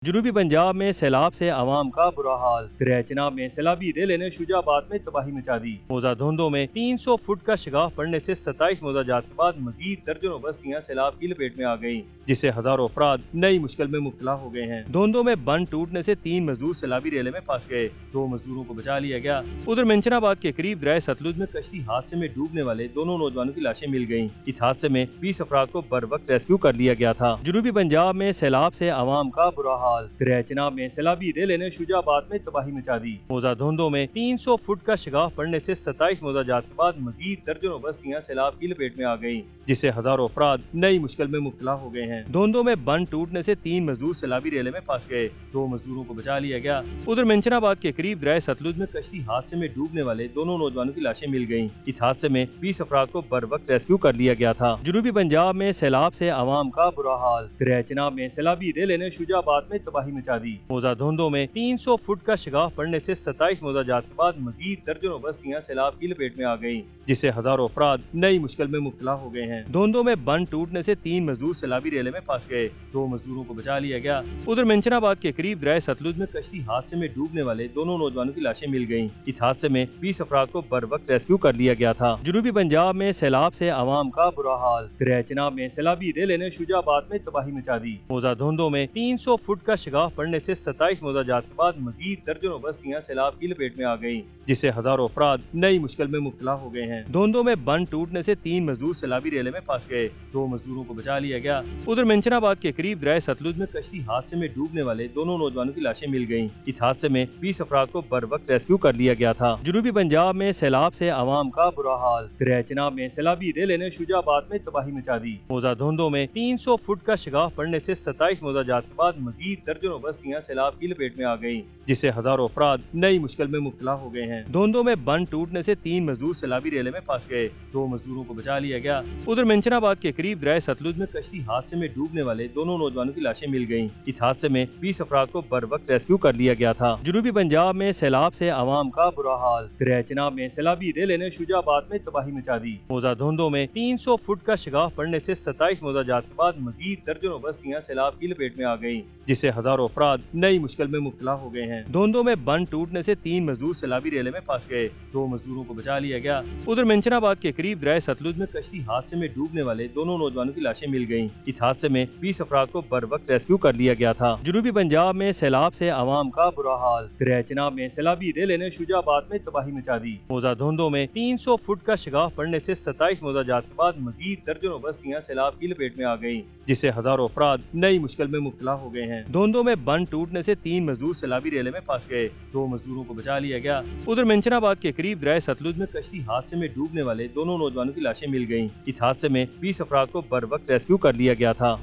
جنوبی پنجاب میں سیلاب سے عوام کا برا حال۔ دریا چناب میں سیلابی ریلے نے شجاعباد میں تباہی مچا دی۔ موزہ دھندوں میں 300 فٹ کا شگاف پڑنے سے 27 موزہ جات کے بعد مزید درجنوں بستیاں سیلاب کی لپیٹ میں آ گئیں، جس سے ہزاروں افراد نئی مشکل میں مبتلا ہو گئے ہیں۔ دھندوں میں بند ٹوٹنے سے 3 مزدور سیلابی ریلے میں پھنس گئے، 2 مزدوروں کو بچا لیا گیا۔ ادھر منچن آباد کے قریب دریائے ستلج میں کشتی حادثے میں ڈوبنے والے دونوں نوجوانوں کی لاشیں مل گئیں۔ اس حادثے میں 20 افراد کو بروقت ریسکیو کر لیا گیا تھا۔ جنوبی پنجاب میں سیلاب سے عوام کا برا حال۔ دریا چناب میں سیلابی ریلے نے شجاعباد میں تباہی مچا دی۔ موزہ دھندوں میں 300 فٹ کا شگاف پڑنے سے 27 موزہ جات کے بعد مزید درجنوں بستیاں سیلاب کی لپیٹ میں آ گئیں، جس سے ہزاروں افراد نئی مشکل میں مبتلا ہو گئے ہیں۔ دھندوں میں بند ٹوٹنے سے 3 مزدور سیلابی ریلے میں پھنس گئے، 2 مزدوروں کو بچا لیا گیا۔ ادھر منچن آباد کے قریب دریائے ستلج میں کشتی حادثے میں ڈوبنے والے دونوں نوجوانوں کی لاشیں مل گئیں۔ اس حادثے میں 20 افراد کو بروقت ریسکیو کر لیا گیا تھا۔ جنوبی پنجاب میں سیلاب سے عوام کا برا حال۔ دریا چناب میں سیلابی ریلے نے شجاعباد میں تباہی مچا دی۔ موزہ دھندوں میں 300 فٹ کا شگاف پڑنے سے 27 موزہ جات کے بعد مزید درجنوں بستیاں سیلاب کی لپیٹ میں آ گئیں، جس سے ہزاروں افراد نئی مشکل میں مبتلا ہو گئے ہیں۔ دھندوں میں بند ٹوٹنے سے 3 مزدور سیلابی ریلے میں پھنس گئے، 2 مزدوروں کو بچا لیا گیا۔ ادھر منچن آباد کے قریب دریائے ستلج میں کشتی حادثے میں ڈوبنے والے دونوں نوجوانوں کی لاشیں مل گئیں۔ اس حادثے میں 20 افراد کو بروقت ریسکیو کر لیا گیا تھا۔ جنوبی پنجاب میں سیلاب سے عوام کا برا حال۔ دریا چناب میں سیلابی ریلے نے شجاعباد میں تباہی مچا دی۔ موزہ دھندوں میں 300 فٹ کا شگاف پڑنے سے 27 موزہ جات کے بعد مزید درجنوں بستیاں سیلاب کی لپیٹ میں آ گئیں، جس سے ہزاروں افراد نئی مشکل میں مبتلا ہو گئے ہیں۔ دھندوں میں بند ٹوٹنے سے 3 مزدور سیلابی ریلے میں پھنس گئے، 2 مزدوروں کو بچا لیا گیا۔ ادھر منچن آباد کے قریب دریائے ستلج میں کشتی حادثے میں ڈوبنے والے دونوں نوجوانوں کی لاشیں مل گئیں۔ اس حادثے میں 20 افراد کو بروقت ریسکیو کر لیا گیا تھا۔ جنوبی پنجاب میں سیلاب سے عوام کا برا حال۔ دریا چناب میں سیلابی ریلے نے شجاعباد میں تباہی مچا دی۔ موزہ دھندوں میں 300 فٹ کا شگاف پڑنے سے 27 موزہ جات کے بعد مزید درجنوں بستیاں سیلاب کی لپیٹ میں آ گئیں، جس سے ہزاروں افراد نئی مشکل میں مبتلا ہو گئے ہیں۔ دھندوں میں بند ٹوٹنے سے 3 مزدور سیلابی ریلے میں پھنس گئے، 2 مزدوروں کو بچا لیا گیا۔ ادھر منچن آباد کے قریب دریائے ستلج میں کشتی حادثے میں ڈوبنے والے دونوں نوجوانوں کی لاشیں مل گئیں۔ اس حادثے میں 20 افراد کو بروقت ریسکیو کر لیا گیا تھا۔ جنوبی پنجاب میں سیلاب سے عوام کا برا حال۔ دریا چناب میں سیلابی ریلے نے شجاعباد میں تباہی مچا دی۔ موزہ دھندوں میں 300 فٹ کا شگاف پڑنے سے 27 موزہ جات کے بعد مزید درجنوں بستیاں سیلاب کی لپیٹ میں آ گئیں، جس سے ہزاروں افراد نئی مشکل میں مبتلا ہو گئے ہیں۔ دھندوں میں بند ٹوٹنے سے 3 مزدور سیلابی ریلے میں پھنس گئے، 2 مزدوروں کو بچا لیا گیا۔ ادھر منچن آباد کے قریب دریائے ستلج میں کشتی حادثے میں ڈوبنے والے دونوں نوجوانوں کی لاشیں مل گئیں۔ اس حادثے میں 20 افراد کو بروقت ریسکیو کر لیا گیا تھا۔ جنوبی پنجاب میں سیلاب سے عوام کا برا حال۔ دریا چناب میں سیلابی ریلے نے شجاعباد میں تباہی مچا دی۔ موزہ دھندوں میں 300 فٹ کا شگاف پڑنے سے 27 موزہ جات کے بعد مزید درجنوں بستیاں سیلاب کی لپیٹ میں آ گئیں، جس سے ہزاروں افراد نئی مشکل میں مبتلا ہو گئے ہیں۔ دھندوں میں بند ٹوٹنے سے 3 مزدور سیلابی ریلے میں پھنس گئے، 2 مزدوروں کو بچا لیا گیا۔ ادھر منچن آباد کے قریب دریائے ستلج میں کشتی حادثے میں ڈوبنے والے دونوں نوجوانوں کی لاشیں مل گئیں۔ اس حادثے میں 20 افراد کو بروقت ریسکیو کر لیا گیا تھا۔